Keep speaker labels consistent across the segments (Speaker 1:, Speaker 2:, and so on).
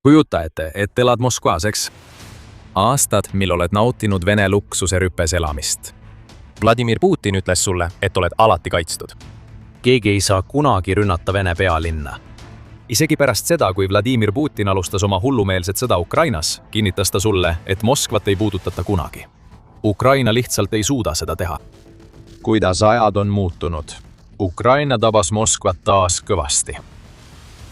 Speaker 1: Kujuta ette, et elad Moskvas, eks? Aastad, mil oled nautinud Vene luksuse rüpes elamist.
Speaker 2: Vladimir Putin ütles sulle, et oled alati kaitstud.
Speaker 1: Keegi ei saa kunagi rünnata Vene pealinna. Isegi pärast seda, kui Vladimir Putin alustas oma hullumeelset sõda Ukrainas, kinnitas ta sulle, et Moskvat ei puudutata kunagi. Ukraina lihtsalt ei suuda seda teha. Kuidas ajad on muutunud? Ukraina tabas Moskvat taas kõvasti.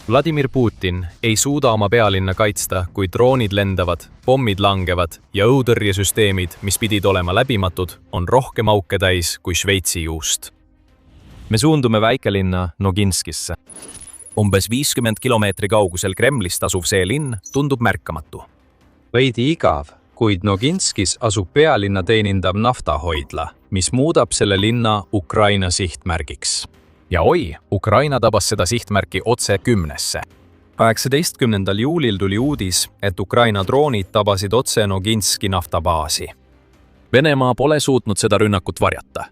Speaker 1: Vladimir Putin ei suuda oma pealinna kaitsta, kui droonid lendavad, pommid langevad ja õhutõrjesüsteemid, mis pidid olema läbimatud, on rohkem auke täis kui Šveitsi juust.
Speaker 2: Me suundume väikelinna Noginskisse.
Speaker 1: Umbes 50 kilomeetri kaugusel Kremlist asuv see linn tundub märkamatu.
Speaker 3: Veidi igav, kuid Noginskis asub pealinna teenindav naftahoidla, mis muudab selle linna Ukraina sihtmärgiks.
Speaker 1: Ja oi, Ukraina tabas seda sihtmärki otse 10-sse. 18. juulil tuli uudis, et Ukraina droonid tabasid otse Noginski naftabaasi. Venemaa pole suutnud seda rünnakut varjata.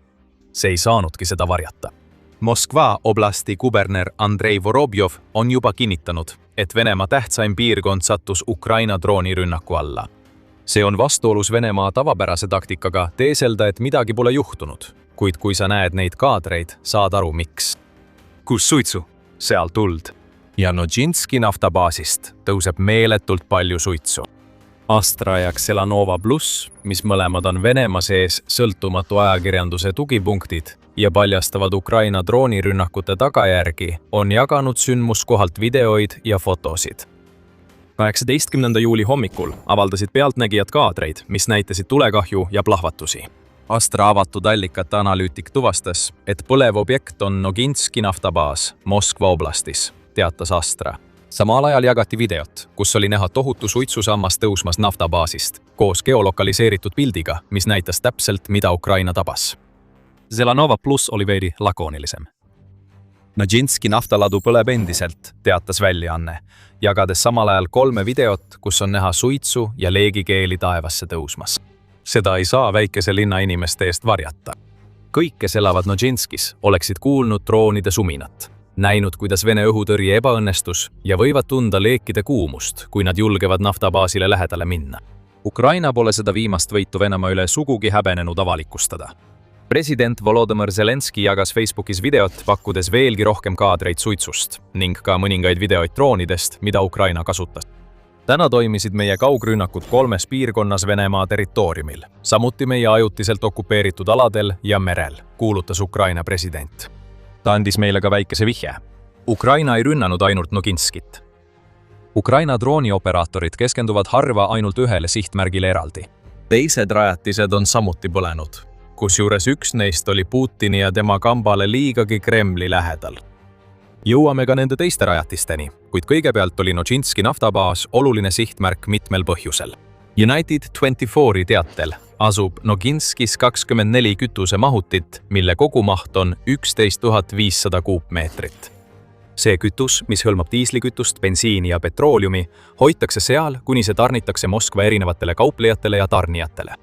Speaker 1: See ei saanudki seda varjata. Moskva oblasti kuberner Andrei Vorobjov on juba kinnitanud, et Venemaa tähtsaim piirkond sattus Ukraina droonirünnaku alla. See on vastuolus Venemaa tavapärase taktikaga teeselda, et midagi pole juhtunud, kuid kui sa näed neid kaadreid, saad aru miks.
Speaker 2: Kus suitsu? Seal tuld.
Speaker 1: Ja Noginski naftabaasist tõuseb meeletult palju suitsu. Astra ja Xelanova Plus, mis mõlemad on Venemaa sees sõltumatu ajakirjanduse tugipunktid ja paljastavad Ukraina droonirünnakute tagajärgi, on jaganud sündmuskohalt videoid ja fotosid.
Speaker 2: 18. juuli hommikul avaldasid pealtnägijad kaadreid, mis näitasid tulekahju ja plahvatusi.
Speaker 1: Astra avatud allikate analüütik tuvastas, et põlev objekt on Noginski naftabaas Moskva oblastis, teatas Astra. Samal ajal jagati videot, kus oli näha tohutu suitsusammas tõusmas naftabaasist, koos geolokaliseeritud pildiga, mis näitas täpselt, mida Ukraina tabas.
Speaker 2: Xelanova Plus oli veidi lakoonilisem.
Speaker 1: Noginski naftaladu põleb endiselt, teatas väljaanne, jagades samal ajal 3 videot, kus on näha suitsu ja leegikeeli taevasse tõusmas. Seda ei saa väikese linna inimeste eest varjata. Kõik, kes elavad Noginskis, oleksid kuulnud droonide suminat, näinud, kuidas Vene õhutõrje ebaõnnestus ja võivad tunda leekide kuumust, kui nad julgevad naftabaasile lähedale minna. Ukraina pole seda viimast võitu Venemaa üle sugugi häbenenud avalikustada. President Volodõmõr Zelenski jagas Facebookis videot, pakkudes veelgi rohkem kaadreid suitsust ning ka mõningaid videoid droonidest, mida Ukraina kasutas. Täna toimisid meie kaugrünnakud 3 piirkonnas Venemaa territooriumil, samuti meie ajutiselt okupeeritud aladel ja merel, kuulutas Ukraina president.
Speaker 2: Ta andis meile ka väikese vihje.
Speaker 1: Ukraina ei rünnanud ainult Noginskit. Ukraina droonioperaatorid keskenduvad harva ainult ühele sihtmärgile eraldi. Teised rajatised on samuti põlenud, kusjuures üks neist oli Putini ja tema kambale liigagi Kremli lähedal. Jõuame ka nende teiste rajatisteni, kuid kõigepealt oli Noginski naftabaas oluline sihtmärk mitmel põhjusel. United 24 teatel asub Noginskis 24 kütusemahutit, mille kogumaht on 11 500 kuupmeetrit. See kütus, mis hõlmab diislikütust, bensiini ja petrooliumi, hoitakse seal, kuni see tarnitakse Moskva erinevatele kauplejatele ja tarnijatele.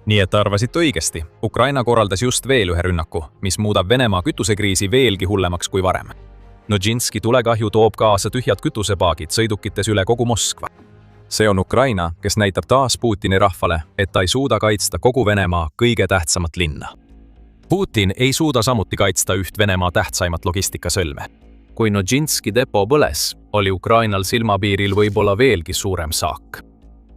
Speaker 1: Nii et arvasite õigesti, Ukraina korraldas just veel ühe rünnaku, mis muudab Venemaa kütusekriisi veelgi hullemaks kui varem. Noginski tulekahju toob kaasa tühjad kütusepaagid sõidukites üle kogu Moskva. See on Ukraina, kes näitab taas Putini rahvale, et ta ei suuda kaitsta kogu Venemaa kõige tähtsamat linna. Putin ei suuda samuti kaitsta üht Venemaa tähtsaimat logistikasõlme. Kui Noginski depo põles, oli Ukrainal silmapiiril võib-olla veelgi suurem saak.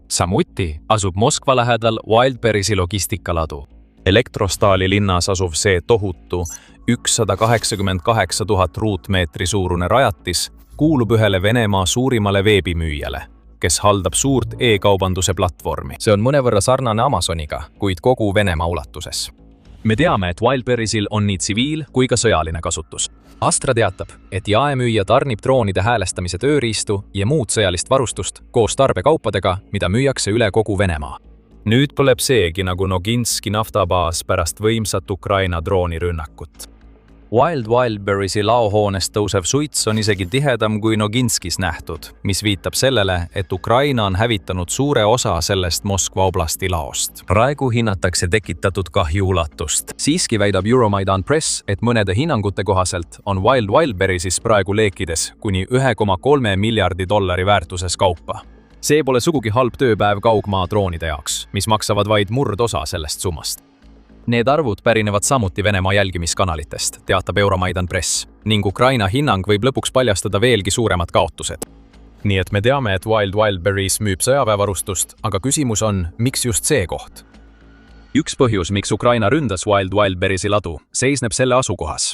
Speaker 1: Samuti asub Moskva lähedal Wildberrysi logistikaladu. Elektrostaali linnas asuv see tohutu 188 000 ruutmeetri suurune rajatis kuulub ühele Venemaa suurimale veebimüüjale, kes haldab suurt e-kaubanduse platvormi. See on mõnevõrra sarnane Amazoniga, kuid kogu Venemaa ulatuses. Me teame, et Wildberrysil on nii tsiviil kui ka sõjaline kasutus. Astra teatab, et jaemüüja tarnib droonide häälestamise tööriistu ja muud sõjalist varustust koos tarbekaupadega, mida müüakse üle kogu Venemaa. Nüüd põleb seegi nagu Noginski naftabaas pärast võimsat Ukraina droonirünnakut.
Speaker 3: Wild Wildberrysi laohoonest tõusev suits on isegi tihedam kui Noginskis nähtud, mis viitab sellele, et Ukraina on hävitanud suure osa sellest Moskva oblasti laost. Praegu hinnatakse tekitatud kahju ulatust. Siiski väidab Euromaidan Press, et mõnede hinnangute kohaselt on Wild Wildberrysis praegu leekides kuni 1,3 miljardi dollari väärtuses kaupa.
Speaker 2: See pole sugugi halb tööpäev kaugmaa droonide jaoks, mis maksavad vaid murdosa sellest summast.
Speaker 3: Need arvud pärinevad samuti Venemaa jälgimiskanalitest, teatab Euromaidan Press, ning Ukraina hinnang võib lõpuks paljastada veelgi suuremad kaotused.
Speaker 2: Nii et me teame, et Wild Wildberries müüb sõjaväevarustust, aga küsimus on, miks just see koht?
Speaker 1: Üks põhjus, miks Ukraina ründas Wild Wildberrysi ladu, seisneb selle asukohas.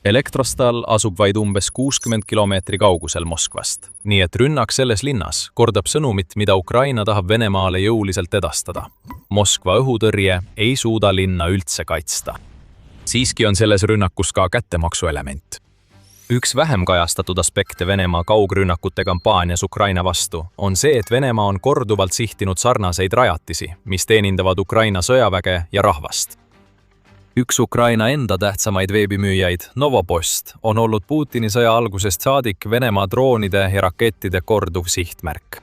Speaker 1: Elektrostal asub vaid umbes 60 kilomeetri kaugusel Moskvast, nii et rünnak selles linnas kordab sõnumit, mida Ukraina tahab Venemaale jõuliselt edastada. Moskva õhutõrje ei suuda linna üldse kaitsta. Siiski on selles rünnakus ka kättemaksu element. Üks vähem kajastatud aspekte Venemaa kaugrünnakute kampaanias Ukraina vastu on see, et Venemaa on korduvalt sihtinud sarnaseid rajatisi, mis teenindavad Ukraina sõjaväge ja rahvast. Üks Ukraina enda tähtsamaid veebimüüjaid, Novopost, on olnud Putini sõja algusest saadik Venemaa droonide ja rakettide korduv sihtmärk.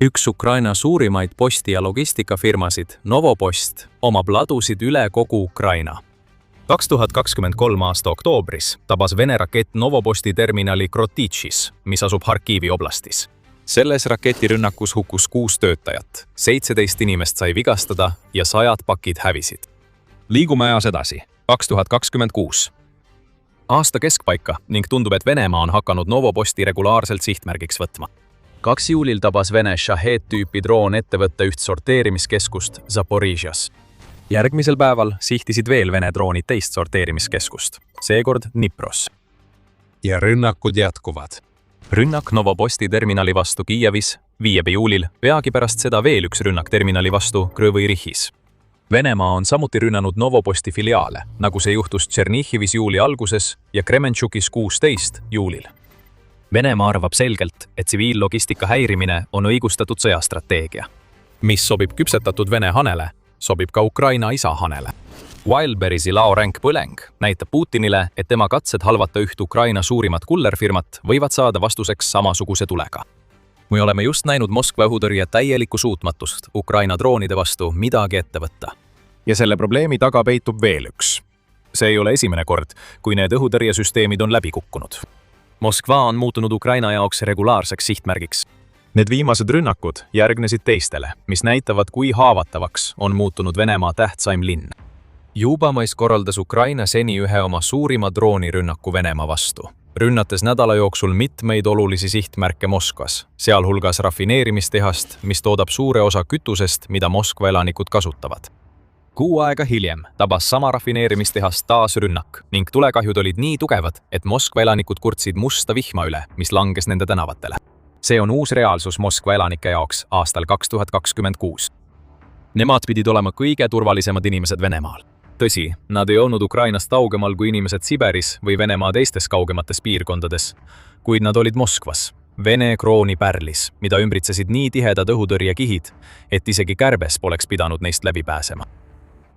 Speaker 1: Üks Ukraina suurimaid posti- ja logistikafirmasid, Novopost, omab ladusid üle kogu Ukraina.
Speaker 2: 2023 aasta oktoobris tabas Vene rakett Novoposti terminali Krotitšis, mis asub Harkivi oblastis.
Speaker 1: Selles raketirünnakus hukkus 6 töötajat, 17 inimest sai vigastada ja 100 pakid hävisid.
Speaker 2: Liigume ajas edasi. 2026. Aasta keskpaika ning tundub, et Venemaa on hakanud Novoposti regulaarselt sihtmärgiks võtma.
Speaker 3: 2. juulil tabas Vene Shahed-tüüpi droon ettevõtte üht sorteerimiskeskust Zaporižjas.
Speaker 2: Järgmisel päeval sihtisid veel Vene droonid teist sorteerimiskeskust, seekord Dnipros.
Speaker 1: Ja rünnakud jätkuvad. Rünnak Novoposti terminali vastu Kiievis 5. juulil, peagi pärast seda veel üks rünnak terminali vastu Krõvõi-Rihis. Venemaa on samuti rünnanud Novoposti filiaale, nagu see juhtus Tšernihivis juuli alguses ja Kremenchukis 16. juulil. Venemaa arvab selgelt, et tsiviillogistika häirimine on õigustatud sõjastrateegia.
Speaker 2: Mis sobib küpsetatud Vene hanele, sobib ka Ukraina isa hanele.
Speaker 1: Wildberrysi laoränk põleng näitab Putinile, et tema katsed halvata üht Ukraina suurimat kullerfirmat võivad saada vastuseks samasuguse tulega. Me oleme just näinud Moskva õhutõrje täielikku suutmatust Ukraina droonide vastu midagi ette võtta.
Speaker 2: Ja selle probleemi taga peitub veel üks. See ei ole esimene kord, kui need õhutõrjesüsteemid on läbi kukkunud.
Speaker 1: Moskva on muutunud Ukraina jaoks regulaarseks sihtmärgiks.
Speaker 2: Need viimased rünnakud järgnesid teistele, mis näitavad, kui haavatavaks on muutunud Venemaa tähtsaim linn.
Speaker 1: Jubamais korraldas Ukraina seni ühe oma suurima droonirünnaku Venemaa vastu, rünnates nädala jooksul mitmeid olulisi sihtmärke Moskvas, sealhulgas rafineerimistehast, mis toodab suure osa kütusest, mida Moskva elanikud kasutavad. Kuu aega hiljem tabas sama rafineerimistehast taas rünnak ning tulekahjud olid nii tugevad, et Moskva elanikud kurtsid musta vihma üle, mis langes nende tänavatele. See on uus reaalsus Moskva elanike jaoks aastal 2026. Nemad pidid olema kõige turvalisemad inimesed Venemaal. Tõsi, nad ei olnud Ukrainast kaugemal kui inimesed Siberis või Venemaa teistes kaugemates piirkondades, kuid nad olid Moskvas, Vene krooni pärlis, mida ümbritsesid nii tihedad õhutõrjekihid, et isegi kärbes poleks pidanud neist läbi pääsema.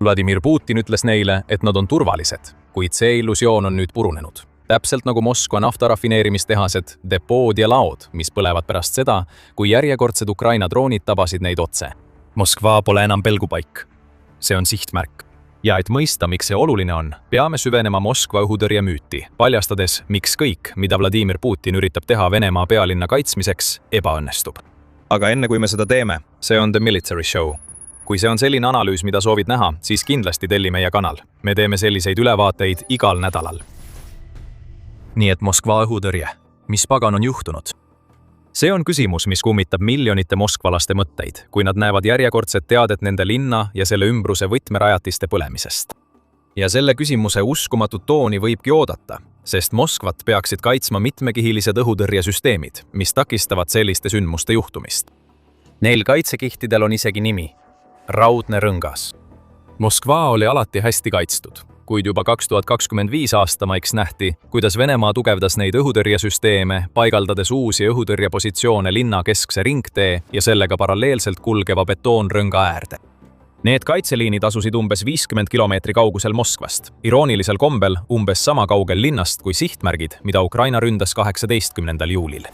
Speaker 1: Vladimir Putin ütles neile, et nad on turvalised, kuid see illusioon on nüüd purunenud. Täpselt nagu Moskva naftarafineerimistehased, depood ja laod, mis põlevad pärast seda, kui järjekordsed Ukraina droonid tabasid neid otse. Moskva pole enam pelgupaik. See on sihtmärk. Ja et mõista, miks see oluline on, peame süvenema Moskva õhutõrje müüti, paljastades, miks kõik, mida Vladimir Putin üritab teha Venemaa pealinna kaitsmiseks, ebaõnnestub.
Speaker 2: Aga enne kui me seda teeme,
Speaker 1: see on The Military Show. Kui see on selline analüüs, mida soovid näha, siis kindlasti telli meie kanal. Me teeme selliseid ülevaateid igal nädalal. Nii et Moskva õhutõrje. Mis pagan on juhtunud? See on küsimus, mis kummitab miljonite moskvalaste mõtteid, kui nad näevad järjekordset teadet nende linna ja selle ümbruse võtmerajatiste põlemisest. Ja selle küsimuse uskumatut tooni võibki oodata, sest Moskvat peaksid kaitsma mitmekihilised õhutõrjesüsteemid, mis takistavad selliste sündmuste juhtumist. Neil kaitsekihtidel on isegi nimi – raudne rõngas. Moskva oli alati hästi kaitstud, kuid juba 2025 aasta maiks nähti, kuidas Venemaa tugevdas neid õhutõrjesüsteeme, paigaldades uusi õhutõrjepositsioone linna keskse ringtee ja sellega paralleelselt kulgeva betoonrõnga äärde.
Speaker 2: Need kaitseliinid asusid umbes 50 kilomeetri kaugusel Moskvast, iroonilisel kombel umbes sama kaugel linnast kui sihtmärgid, mida Ukraina ründas 18. juulil.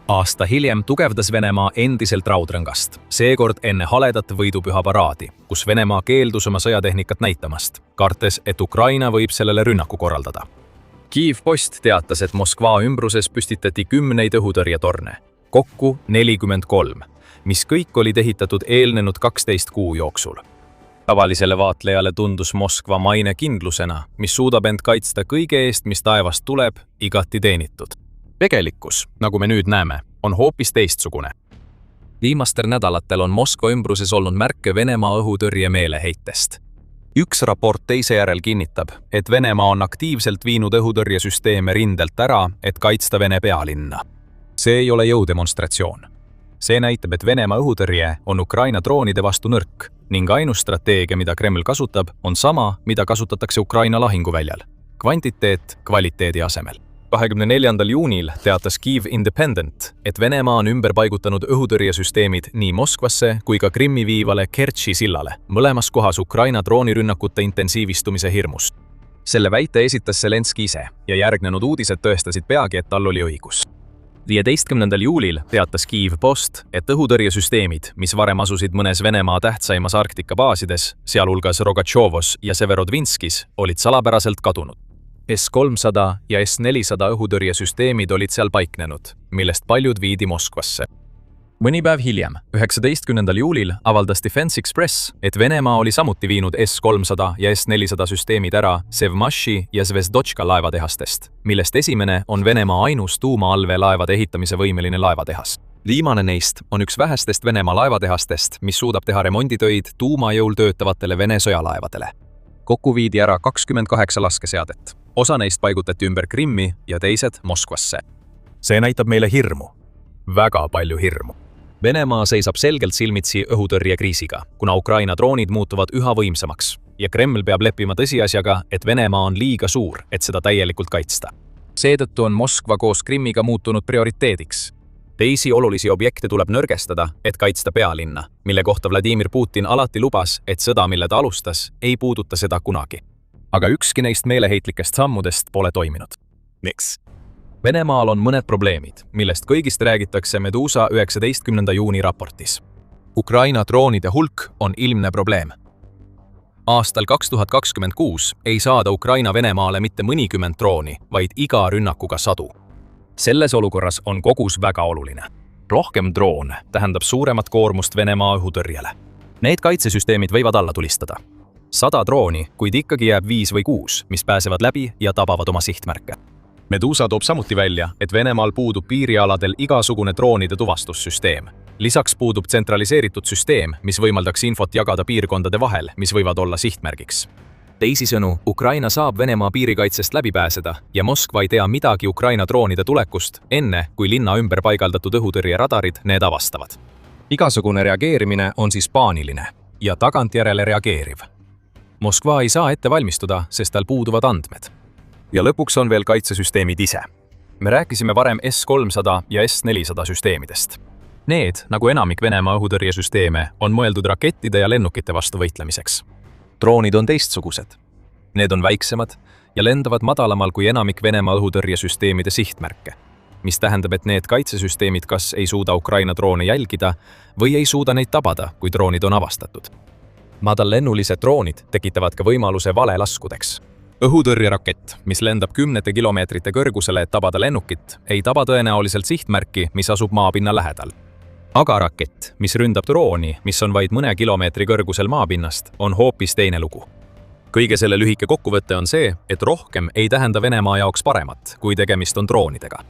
Speaker 2: Aasta hiljem tugevdas Venemaa endiselt raudrõngast, seekord enne haledat võidupüha paraadi, kus Venemaa keeldus oma sõjatehnikat näitamast, kartes, et Ukraina võib sellele rünnaku korraldada. Kiiev Post teatas, et Moskva ümbruses püstitati 10 õhutõrjetorne, kokku 43, mis kõik olid ehitatud eelnenud 12 kuu jooksul. Tavalisele vaatlejale tundus Moskva maine kindlusena, mis suudab end kaitsta kõige eest, mis taevast tuleb, igati teenitud. Tegelikkus, nagu me nüüd näeme, on hoopis teistsugune. Viimastel nädalatel on Moskva ümbruses olnud märke Venemaa õhutõrje meeleheitest. Üks raport teise järel kinnitab, et Venemaa on aktiivselt viinud õhutõrjesüsteeme rindelt ära, et kaitsta Vene pealinna. See ei ole jõudemonstratsioon. See näitab, et Venemaa õhutõrje on Ukraina droonide vastu nõrk ning ainus strateegia, mida Kreml kasutab, on sama, mida kasutatakse Ukraina lahinguväljal. Kvantiteet kvaliteedi asemel. 24. juunil teatas Kyiv Independent, et Venemaa on ümber paigutanud õhutõrjesüsteemid nii Moskvasse kui ka Krimmi viivale Kertši sillale, mõlemas kohas Ukraina droonirünnakute intensiivistumise hirmus. Selle väite esitas Zelenskõi ise ja järgnenud uudised tõestasid peagi, et tal oli õigus. 15. juulil teatas Kyiv Post, et õhutõrjesüsteemid, mis varem asusid mõnes Venemaa tähtsaimas Arktika baasides, sealhulgas Rogatšovos ja Severodvinskis, olid salapäraselt kadunud. S-300 ja S-400 õhutõrjesüsteemid olid seal paiknenud, millest paljud viidi Moskvasse. Mõni päev hiljem, 19. juulil, avaldas Defense Express, et Venemaa oli samuti viinud S-300 ja S-400 süsteemid ära Sevmaši ja Zvezdochka laevatehastest, millest esimene on Venemaa ainus tuumaallveelaevade ehitamise võimeline laevatehas. Viimane neist on üks vähestest Venemaa laevatehastest, mis suudab teha remonditöid tuumajõul töötavatele Vene sõjalaevadele. Kokku viidi ära 28 laskeseadet. Osa neist paigutati ümber Krimmi ja teised Moskvasse. See näitab meile hirmu. Väga palju hirmu. Venemaa seisab selgelt silmitsi õhutõrjekriisiga, kuna Ukraina droonid muutuvad üha võimsamaks ja Kreml peab leppima tõsiasjaga, et Venemaa on liiga suur, et seda täielikult kaitsta. Seetõttu on Moskva koos Krimmiga muutunud prioriteediks. Teisi olulisi objekte tuleb nõrgestada, et kaitsta pealinna, mille kohta Vladimir Putin alati lubas, et sõda, mille ta alustas, ei puuduta seda kunagi. Aga ükski neist meeleheitlikest sammudest pole toiminud. Miks? Venemaal on mõned probleemid, millest kõigist räägitakse Medusa 19. juuni raportis. Ukraina droonide hulk on ilmne probleem. Aastal 2026 ei saada Ukraina Venemaale mitte mõnikümmend drooni, vaid iga rünnakuga 100. Selles olukorras on kogus väga oluline. Rohkem droone tähendab suuremat koormust Venemaa õhutõrjele. Need kaitsesüsteemid võivad alla tulistada. 100 drooni, kuid ikkagi jääb 5 või 6, mis pääsevad läbi ja tabavad oma sihtmärke. Medusa toob samuti välja, et Venemaal puudub piirialadel igasugune droonide tuvastussüsteem. Lisaks puudub tsentraliseeritud süsteem, mis võimaldaks infot jagada piirkondade vahel, mis võivad olla sihtmärgiks. Teisisõnu, Ukraina saab Venemaa piirikaitsest läbi pääseda ja Moskva ei tea midagi Ukraina droonide tulekust, enne kui linna ümber paigaldatud õhutõrjeradarid need avastavad. Igasugune reageerimine on siis paaniline ja tagantjärele reageeriv. Moskva ei saa ette valmistuda, sest tal puuduvad andmed. Ja lõpuks on veel kaitsesüsteemid ise. Me rääkisime varem S-300 ja S-400 süsteemidest. Need, nagu enamik Venemaa õhutõrjesüsteeme, on mõeldud rakettide ja lennukite vastu võitlemiseks. Droonid on teistsugused. Need on väiksemad ja lendavad madalamal kui enamik Venemaa õhutõrjesüsteemide sihtmärke, mis tähendab, et need kaitsesüsteemid kas ei suuda Ukraina droone jälgida või ei suuda neid tabada, kui droonid on avastatud. Madallennulised droonid tekitavad ka võimaluse valelaskudeks. Õhutõrjerakett, mis lendab 10 kilomeetrite kõrgusele, et tabada lennukit, ei taba tõenäoliselt sihtmärki, mis asub maapinna lähedal. Aga rakett, mis ründab drooni, mis on vaid mõne kilomeetri kõrgusel maapinnast, on hoopis teine lugu. Kõige selle lühike kokkuvõte on see, et rohkem ei tähenda Venemaa jaoks paremat, kui tegemist on droonidega.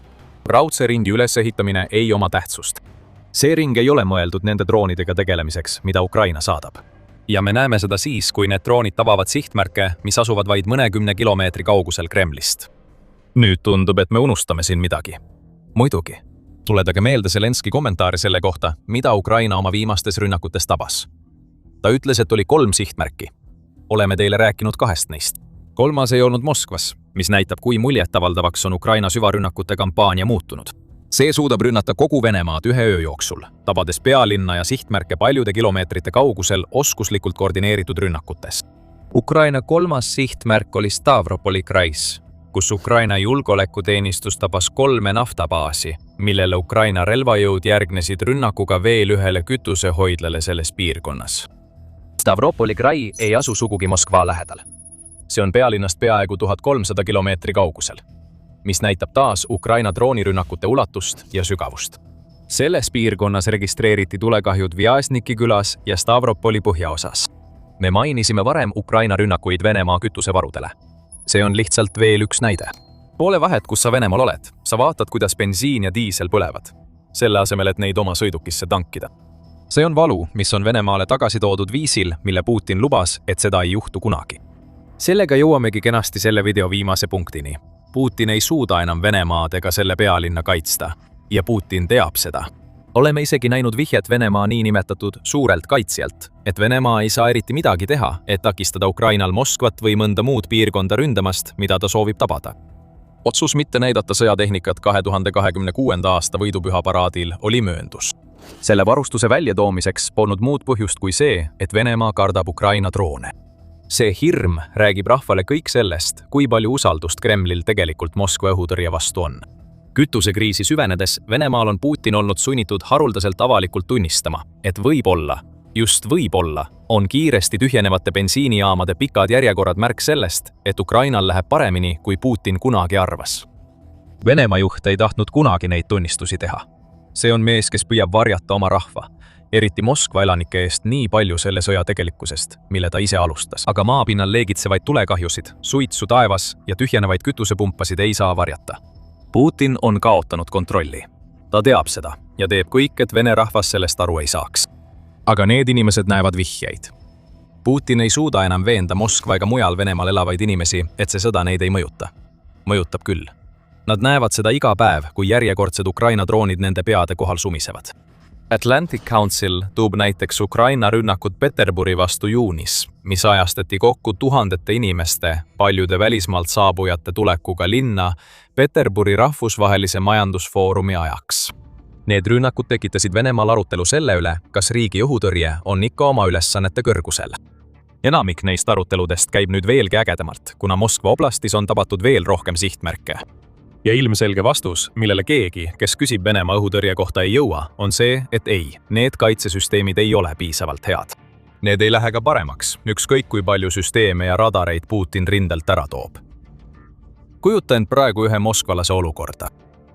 Speaker 2: Raudse ringi ülesehitamine ei oma tähtsust. See ring ei ole mõeldud nende droonidega tegelemiseks, mida Ukraina saadab. Ja me näeme seda siis, kui need droonid tabavad sihtmärke, mis asuvad vaid mõnekümne kilomeetri kaugusel Kremlist. Nüüd tundub, et me unustame siin midagi. Muidugi. Tuledage meelde Zelenskõi kommentaari selle kohta, mida Ukraina oma viimastes rünnakutes tabas. Ta ütles, et oli 3 sihtmärki. Oleme teile rääkinud 2 neist. 3. ei olnud Moskvas, mis näitab, kui muljetavaldavaks on Ukraina süvarünnakute kampaania muutunud. see suudab rünnata kogu Venemaad ühe öö jooksul, tabades pealinna ja sihtmärke paljude kilomeetrite kaugusel oskuslikult koordineeritud rünnakutes.
Speaker 3: Ukraina kolmas sihtmärk oli Stavropoli krais, kus Ukraina julgeolekuteenistus tabas 3 naftabaasi, millele Ukraina relvajõud järgnesid rünnakuga veel ühele kütusehoidlale selles piirkonnas.
Speaker 1: Stavropoli krai ei asu sugugi Moskva lähedal. See on pealinnast peaaegu 1300 kilomeetri kaugusel, mis näitab taas Ukraina droonirünnakute ulatust ja sügavust.
Speaker 2: Selles piirkonnas registreeriti tulekahjud Vjasniki külas ja Stavropoli põhjaosas.
Speaker 1: Me mainisime varem Ukraina rünnakuid Venemaa kütusevarudele. See on lihtsalt veel üks näide.
Speaker 2: Pole vahet, kus sa Venemaal oled. Sa vaatad, kuidas bensiin ja diisel põlevad, selle asemel, et neid oma sõidukisse tankida. See on valu, mis on Venemaale tagasi toodud viisil, mille Putin lubas, et seda ei juhtu kunagi. Sellega jõuamegi kenasti selle video viimase punktini. Putin ei suuda enam Venemaad ega selle pealinna kaitsta. Ja Putin teab seda. Oleme isegi näinud vihjet Venemaa niinimetatud suurelt kaitsjalt, et Venemaa ei saa eriti midagi teha, et takistada Ukrainal Moskvat või mõnda muud piirkonda ründamast, mida ta soovib tabada. Otsus mitte näidata sõjatehnikat 2026. aasta võidupühaparaadil oli mööndus. Selle varustuse väljatoomiseks polnud muud põhjust kui see, et Venemaa kardab Ukraina droone. See hirm räägib rahvale kõik sellest, kui palju usaldust Kremlil tegelikult Moskva õhutõrje vastu on. Kütusekriisi süvenedes Venemaal on Putin olnud sunnitud haruldaselt avalikult tunnistama, et võib-olla, just võib-olla, on kiiresti tühjenevate bensiinijaamade pikad järjekorrad märk sellest, et Ukrainal läheb paremini, kui Putin kunagi arvas. Venemaa juht ei tahtnud kunagi neid tunnistusi teha. See on mees, kes püüab varjata oma rahva, eriti Moskva elanike eest nii palju selle sõja tegelikkusest, mille ta ise alustas. Aga maapinnal leegitsevaid tulekahjusid, suitsu taevas ja tühjenevaid kütusepumpasid ei saa varjata. Putin on kaotanud kontrolli. Ta teab seda ja teeb kõik, et Vene rahvas sellest aru ei saaks. Aga need inimesed näevad vihjeid. Putin ei suuda enam veenda Moskva ega mujal Venemaal elavaid inimesi, et see sõda neid ei mõjuta. Mõjutab küll. Nad näevad seda iga päev, kui järjekordsed Ukraina droonid nende peade kohal sumisevad. Atlantic Council toob näiteks Ukraina rünnakud Peterburi vastu juunis, mis ajastati kokku tuhandete inimeste, paljude välismaalt saabujate tulekuga linna Peterburi rahvusvahelise majandusfoorumi ajaks. Need rünnakud tekitasid Venemaal arutelu selle üle, kas riigi õhutõrje on ikka oma ülesannete kõrgusel. Enamik neist aruteludest käib nüüd veelgi ägedamalt, kuna Moskva oblastis on tabatud veel rohkem sihtmärke. Ja ilmselge vastus, millele keegi, kes küsib Venemaa õhutõrje kohta ei jõua, on see, et ei, need kaitsesüsteemid ei ole piisavalt head. Need ei lähe ka paremaks, ükskõik kui palju süsteeme ja radareid Putin rindelt ära toob. Kujuta end praegu ühe moskvalase olukorda.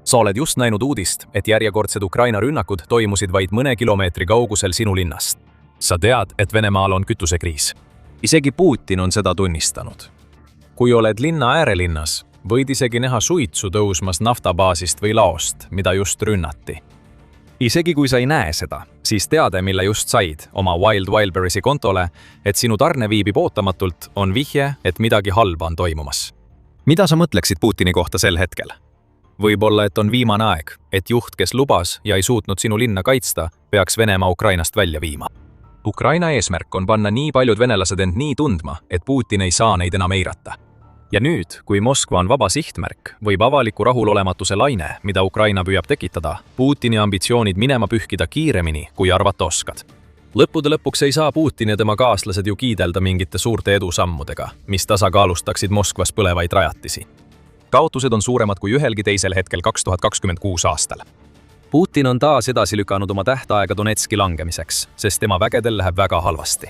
Speaker 2: Sa oled just näinud uudist, et järjekordsed Ukraina rünnakud toimusid vaid mõne kilomeetri kaugusel sinu linnast. Sa tead, et Venemaal on kütusekriis. Isegi Putin on seda tunnistanud. Kui oled linna äärelinnas, võid isegi näha suitsu tõusmas naftabaasist või laost, mida just rünnati. Isegi kui sa ei näe seda, siis teade, mille just said oma Wild Wildberriesi kontole, et sinu tarne viibib ootamatult, on vihje, et midagi halba on toimumas. Mida sa mõtleksid Putini kohta sel hetkel? Võib-olla, et on viimane aeg, et juht, kes lubas ja ei suutnud sinu linna kaitsta, peaks Venemaa Ukrainast välja viima. Ukraina eesmärk on panna nii paljud venelased end nii tundma, et Putin ei saa neid enam eirata. Ja nüüd, kui Moskva on vaba sihtmärk, võib avaliku rahulolematuse laine, mida Ukraina püüab tekitada, Putini ambitsioonid minema pühkida kiiremini, kui arvata oskad. Lõppude lõpuks ei saa Putin ja tema kaaslased ju kiidelda mingite suurte edusammudega, mis tasakaalustaksid Moskvas põlevaid rajatisi. Kaotused on suuremad kui ühelgi teisel hetkel 2026 aastal. Putin on taas edasi lükanud oma tähtaega Donetski langemiseks, sest tema vägedel läheb väga halvasti.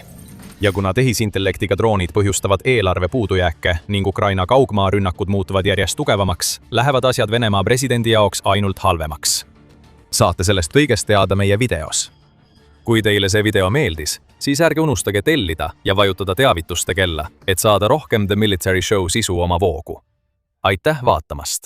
Speaker 2: Ja kuna tehisintellektiga droonid põhjustavad eelarve puudujääke ning Ukraina kaugmaarünnakud muutuvad järjest tugevamaks, lähevad asjad Venemaa presidendi jaoks ainult halvemaks. Saate sellest kõigest teada meie videos. Kui teile see video meeldis, siis ärge unustage tellida ja vajutada teavituste kella, et saada rohkem The Military Show sisu oma voogu. Aitäh vaatamast!